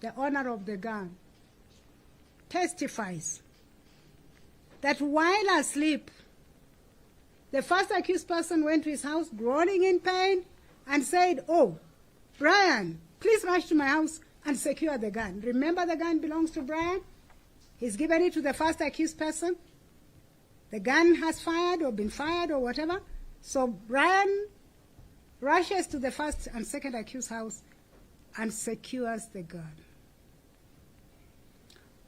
the owner of the gun, testifies that while asleep, the first accused person went to his house groaning in pain and said, "Oh, Brian, please rush to my house and secure the gun." Remember, the gun belongs to Brian. He's given it to the first accused person. The gun has fired or been fired or whatever. So Brian rushes to the first and second accused house and secures the gun.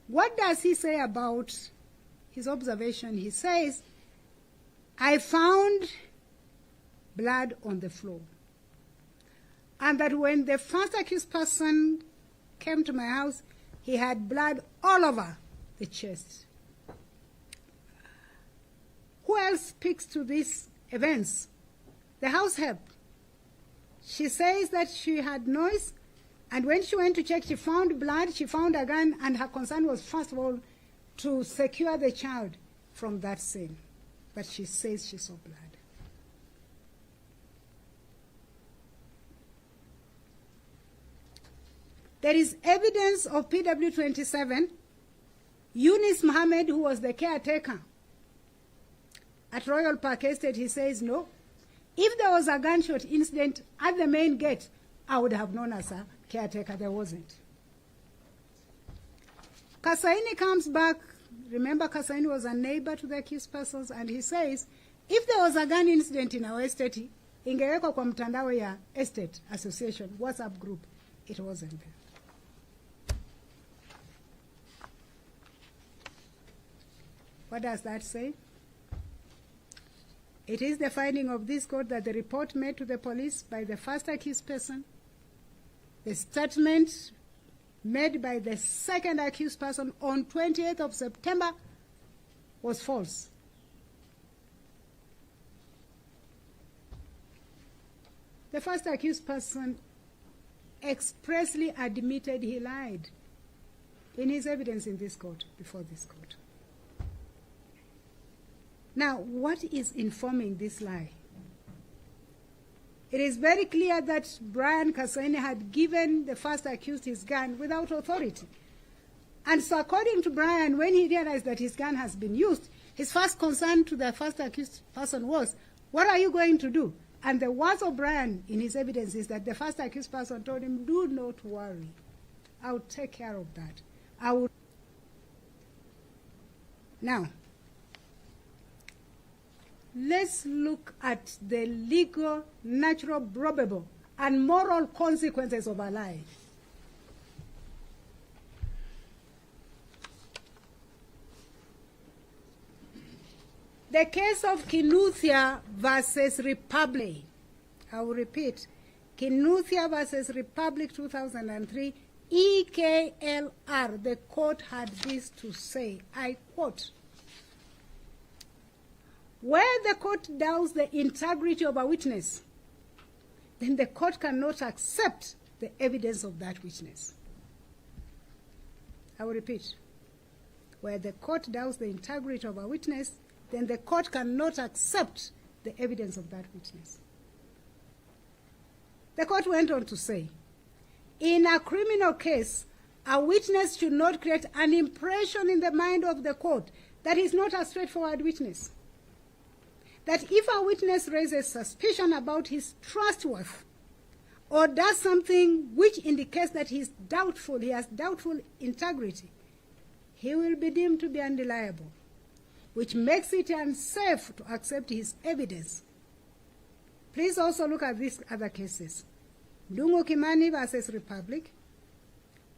What does he say about his observation? He says, "I found blood on the floor. And that when the first accused person came to my house, he had blood all over the chest." Who else speaks to these events? The house help. She says that she heard noise, and when she went to check, she found blood, she found a gun, and her concern was, first of all, to secure the child from that scene. But she says she saw blood. There is evidence of PW27. Eunice Mohammed, who was the caretaker at Royal Park Estate, he says, "No. If there was a gunshot incident at the main gate, I would have known as a caretaker. There wasn't." Kasaini comes back. Remember, Kasaini was a neighbor to the accused persons, and he says, if there was a gun incident in our estate, ingewekwa kwa mtandao ya estate association, WhatsApp group. It wasn't there. What does that say? It is the finding of this court that the report made to the police by the first accused person, the statement made by the second accused person on 28th of September was false. The first accused person expressly admitted he lied in his evidence in this court, before this court. Now, what is informing this lie? It is very clear that Brian Kasaini had given the first accused his gun without authority. And so according to Brian, when he realized that his gun has been used, his first concern to the first accused person was, "What are you going to do?" And the words of Brian in his evidence is that the first accused person told him, "Do not worry. I'll take care of that. I will." Now, let's look at the legal, natural, probable, and moral consequences of a lie. The case of Kinuthia versus Republic. I will repeat. Kinuthia versus Republic 2003, EKLR. The court had this to say, I quote, "Where the court doubts the integrity of a witness, then the court cannot accept the evidence of that witness." I will repeat. Where the court doubts the integrity of a witness, then the court cannot accept the evidence of that witness. The court went on to say, in a criminal case, a witness should not create an impression in the mind of the court that is not a straightforward witness. That if a witness raises suspicion about his trustworthiness or does something which indicates that he has doubtful integrity, he will be deemed to be unreliable, which makes it unsafe to accept his evidence. Please also look at these other cases. Ndungu Kimani versus Republic,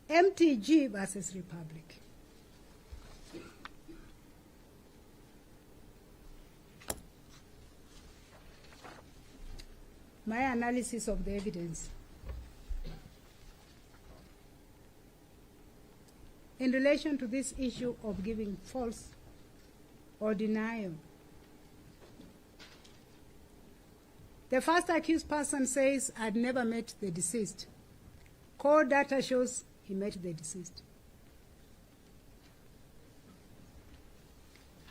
MTG versus Republic. My analysis of the evidence. In relation to this issue of giving false or denial, the first accused person says, "I'd never met the deceased." Court data shows he met the deceased.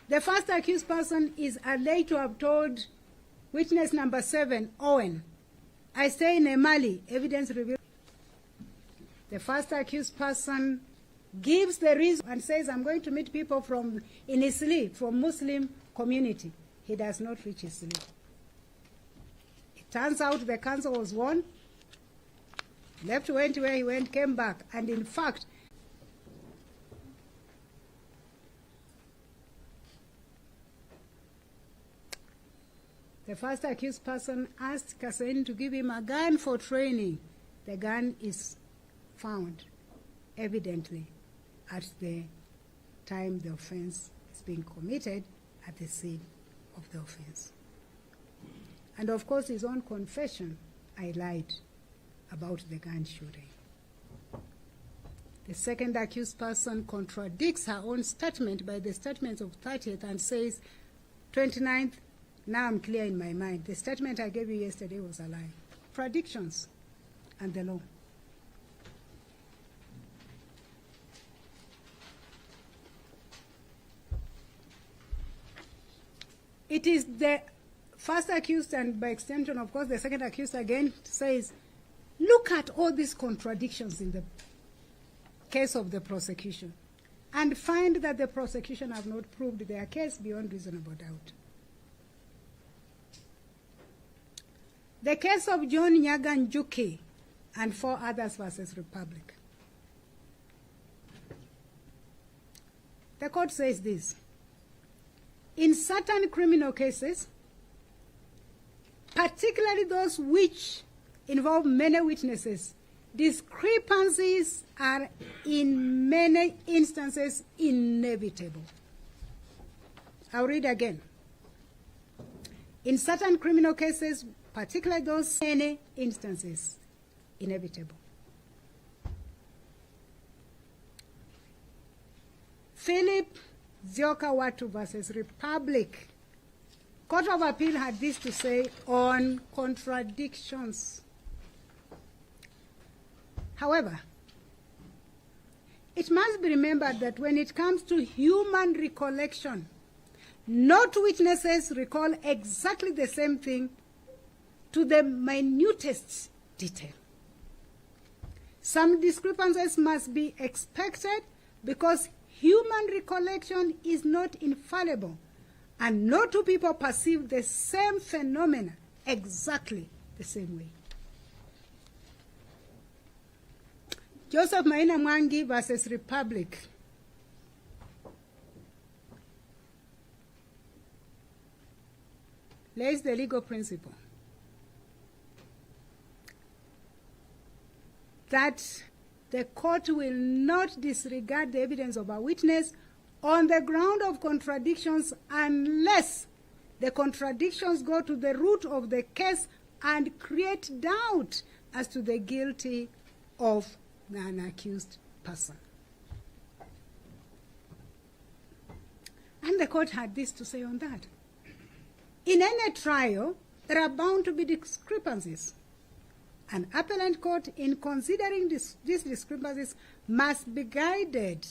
The first accused person is alleged to have told witness number 7, Owen, "I stay in Emali." Evidence reveals The first accused person gives the reason and says, I'm going to meet people in Isli, from Muslim community. He does not reach Isli. It turns out the council was won, left, went where he went, came back, and in fact, the first accused person asked Kasain to give him a gun for training. The gun is found, evidently, at the time the offense is being committed, at the scene of the offense. And of course, his own confession, I lied about the gun shooting. The second accused person contradicts her own statement by the statements of 30th and says, 29th, now I'm clear in my mind. The statement I gave you yesterday was a lie. Contradictions and the law. It is the first accused, and by extension, of course, the second accused again says, look at all these contradictions in the case of the prosecution and find that the prosecution have not proved their case beyond reasonable doubt. The case of John Nyaganjuki and 4 others versus Republic. The court says this. In certain criminal cases, particularly those which involve many witnesses, discrepancies are in many instances inevitable. I'll read again. In certain criminal cases, particularly those many instances, inevitable. Philip Zioka Watu versus Republic. Court of Appeal had this to say on contradictions. However, it must be remembered that when it comes to human recollection, not witnesses recall exactly the same thing to the minutest detail. Some discrepancies must be expected because human recollection is not infallible, and no two people perceive the same phenomena exactly the same way. Joseph Maina Mwangi versus Republic. Lays the legal principle that the court will not disregard the evidence of a witness on the ground of contradictions unless the contradictions go to the root of the case and create doubt as to the guilty of an accused person. And the court had this to say on that. In any trial, there are bound to be discrepancies. An appellant court, in considering these discrepancies, must be guided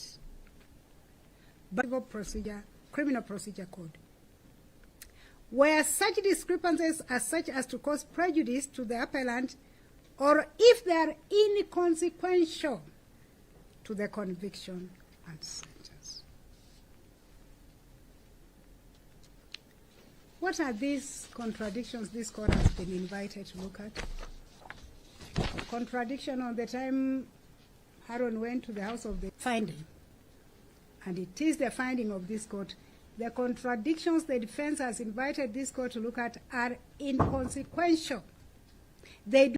by the criminal procedure code. Where such discrepancies are such as to cause prejudice to the appellant, or if they are inconsequential to the conviction and sentence. What are these contradictions this court has been invited to look at? Contradiction on the time Aaron went to the house of the finding. And it is the finding of this court. The contradictions the defense has invited this court to look at are inconsequential. They